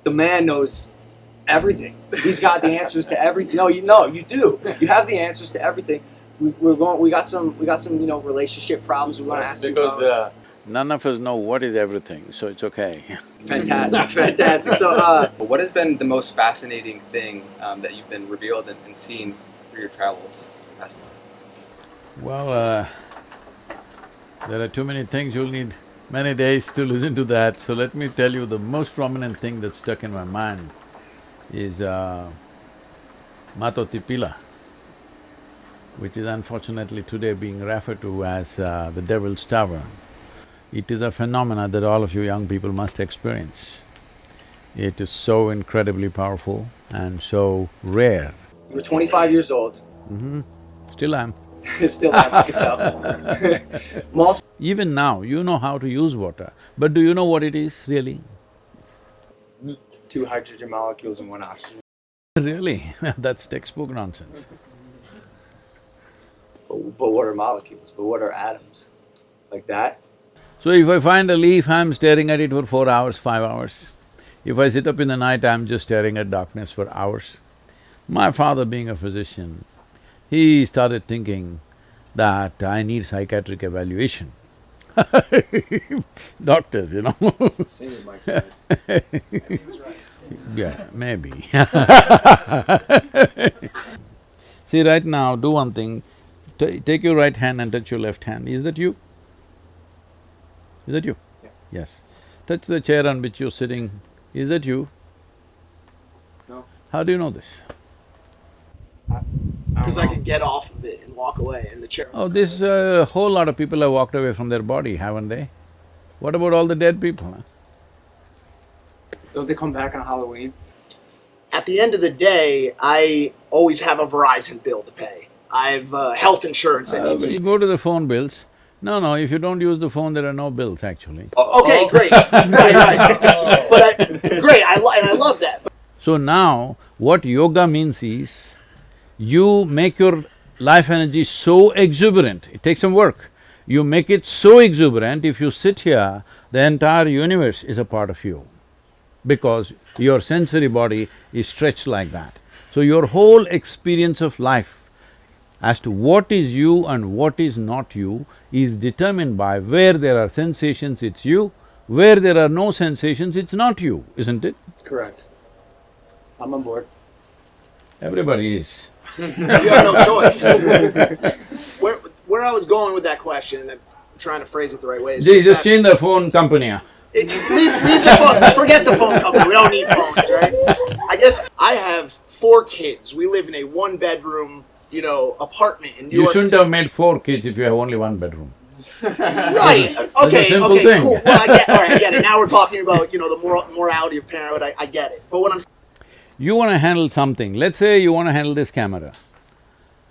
The man knows everything. He's got the answers to everything. No, you do. You have the answers to everything. We got some relationship problems we want to ask you about. Because none of us know what is everything, so it's okay. Fantastic, fantastic. So, What has been the most fascinating thing that you've been revealed and seen through your travels past month? Well, there are too many things, you'll need many days to listen to that, so let me tell you the most prominent thing that stuck in my mind is Matotipila, which is unfortunately today being referred to as the Devil's Tower. It is a phenomena that all of you young people must experience. It is so incredibly powerful and so rare. you were 25 years old. Still am. Still, I can tell. Even now, you know how to use water, but do you know what it is really? 2 hydrogen molecules and 1 oxygen. Really? That's textbook nonsense. But what are molecules? But what are atoms? Like that? So if I find a leaf, I'm staring at it for 4 hours, 5 hours. If I sit up in the night, I'm just staring at darkness for hours. My father being a physician, he started thinking that I need psychiatric evaluation. Doctors, you know. Yeah, maybe. See, right now, do one thing, take your right hand and touch your left hand. Is that you? Is that you? Yeah. Yes. Touch the chair on which you're sitting. Is that you? No. How do you know this? Because I could get off of it and walk away in the chair. Oh, this a whole lot of people have walked away from their body, haven't they? What about all the dead people, huh? Don't they come back on Halloween? At the end of the day, I always have a Verizon bill to pay. I have health insurance that needs to You go to the phone bills. No, if you don't use the phone, there are no bills actually. Okay, great. Right. Great, and I love that. So now, what yoga means is, you make your life energy so exuberant, it takes some work. You make it so exuberant, if you sit here, the entire universe is a part of you, because your sensory body is stretched like that. So your whole experience of life as to what is you and what is not you is determined by where there are sensations, it's you, where there are no sensations, it's not you, isn't it? Correct. I'm on board. Everybody is. You have no choice. Where I was going with that question, and I'm trying to phrase it the right way, is Just that change the phone company, huh? leave the phone, forget the phone company, we don't need phones, right? I guess I have 4 kids. We live in a 1-bedroom, apartment in New You York shouldn't City. have made 4 kids if you have only 1 bedroom. Right. a Okay. simple Okay. thing. Cool. Well, I get it. Now we're talking about the morality of parenthood. I get it. But what I'm You want to handle something, let's say you want to handle this camera.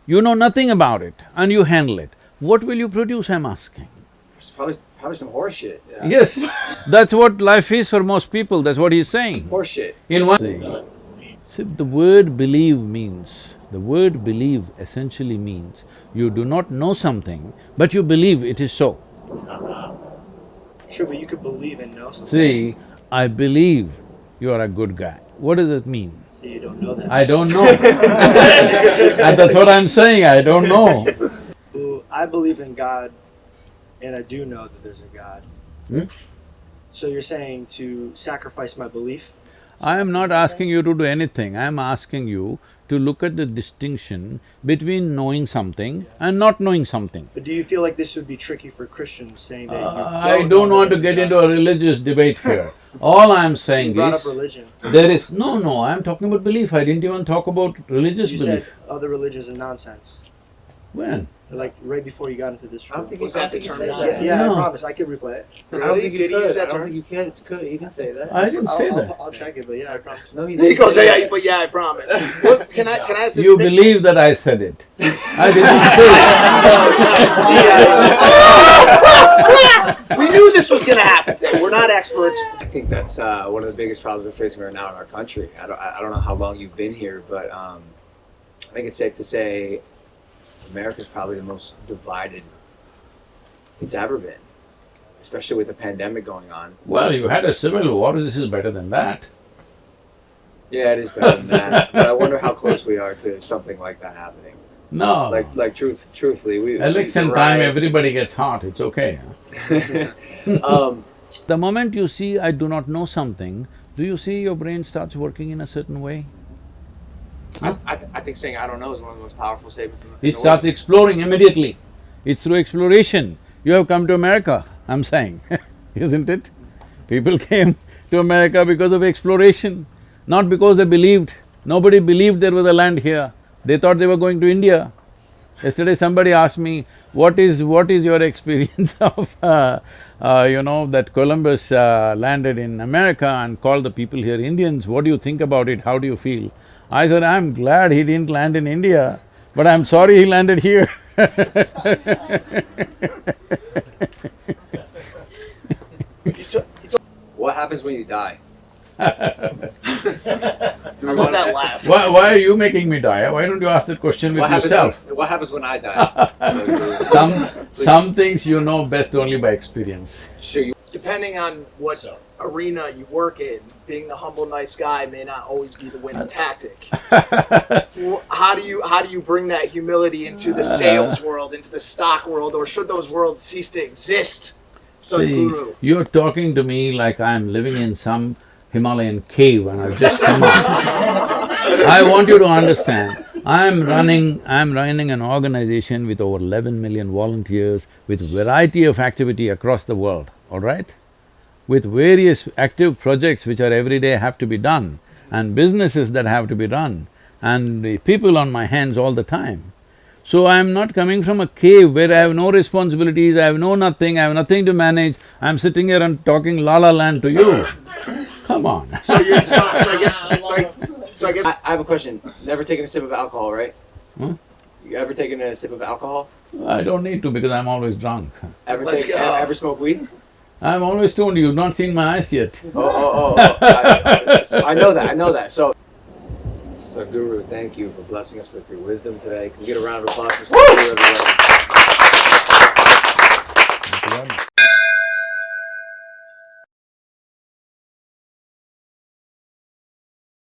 You know nothing about it and you handle it. What will you produce, I'm asking? It's probably some horse shit. Yeah. Yes, that's what life is for most people, that's what he's saying. Horse shit. In one… See, the word believe essentially means you do not know something, but you believe it is so. sure, but you could believe and know something. See, I believe you are a good guy. What does that mean? You don't know that. I don't know. And that's what I'm saying, I don't know. Well, I believe in God, and I do know that there's a God. So you're saying to sacrifice my belief? I am not asking you to do anything, I am asking you to look at the distinction between knowing something and not knowing something. But do you feel like this would be tricky for Christians, saying that I don't want to get into a religious debate here. All I am saying You brought up is, religion. there is… No, I am talking about belief, I didn't even talk about religious You belief. said other religions are nonsense. When? Like right before you got into this I don't room. think Was you that can the term say nonsense? that. Yeah, No. I promise. I could replay it. I don't Really? think you Did he could. use that I don't term? think you can. You can say that. I didn't say that. I'll check it, but yeah, I promise. No, you He didn't goes, say yeah, that. but yeah, I promise. What, can I ask this? You believe that I said it. I didn't say it. We knew this was gonna happen today. We're not experts. I think that's one of the biggest problems we're facing right now in our country. I don't know how long you've been here, but I think it's safe to say America's probably the most divided it's ever been, especially with the pandemic going on. Well, you had a civil war, this is better than that. Yeah, it is better than that. But I wonder how close we are to something like that happening. No. Truthfully, Election the time, riots- everybody gets hot, it's okay. The moment you see, I do not know something, do you see your brain starts working in a certain way? I think saying I don't know is one of the most powerful statements in It the starts world. exploring immediately. It's through exploration. You have come to America, I'm saying, isn't it? People came to America because of exploration, not because they believed. Nobody believed there was a land here. They thought they were going to India. Yesterday somebody asked me, what is your experience of, that Columbus landed in America and called the people here Indians, what do you think about it, how do you feel? I said, I'm glad he didn't land in India, but I'm sorry he landed here. What happens when you die? I love that laugh. Why are you making me die? Why don't you ask that question with yourself? What happens when I die? Some things you know best only by experience. Sure, you Depending on what arena you work in, being the humble, nice guy may not always be the winning tactic. How do you bring that humility into the sales world, into the stock world, or should those worlds cease to exist? See, Sadhguru. you're talking to me like I'm living in some Himalayan cave and I've just come out. I want you to understand, I'm running an organization with over 11 million volunteers with variety of activity across the world, all right? With various active projects which are every day have to be done and businesses that have to be run and the people on my hands all the time. So I'm not coming from a cave where I have no responsibilities, I have no nothing, I have nothing to manage, I'm sitting here and talking la-la land to you. Come on. So I guess I have a question. Never taken a sip of alcohol, right? Huh? You ever taken a sip of alcohol? I don't need to because I'm always drunk. Let's go. Ever smoke weed? I'm always stoned, you've not seen my eyes yet. I know that. So Guru, thank you for blessing us with your wisdom today. Can we get a round of applause for Sadhguru, everybody?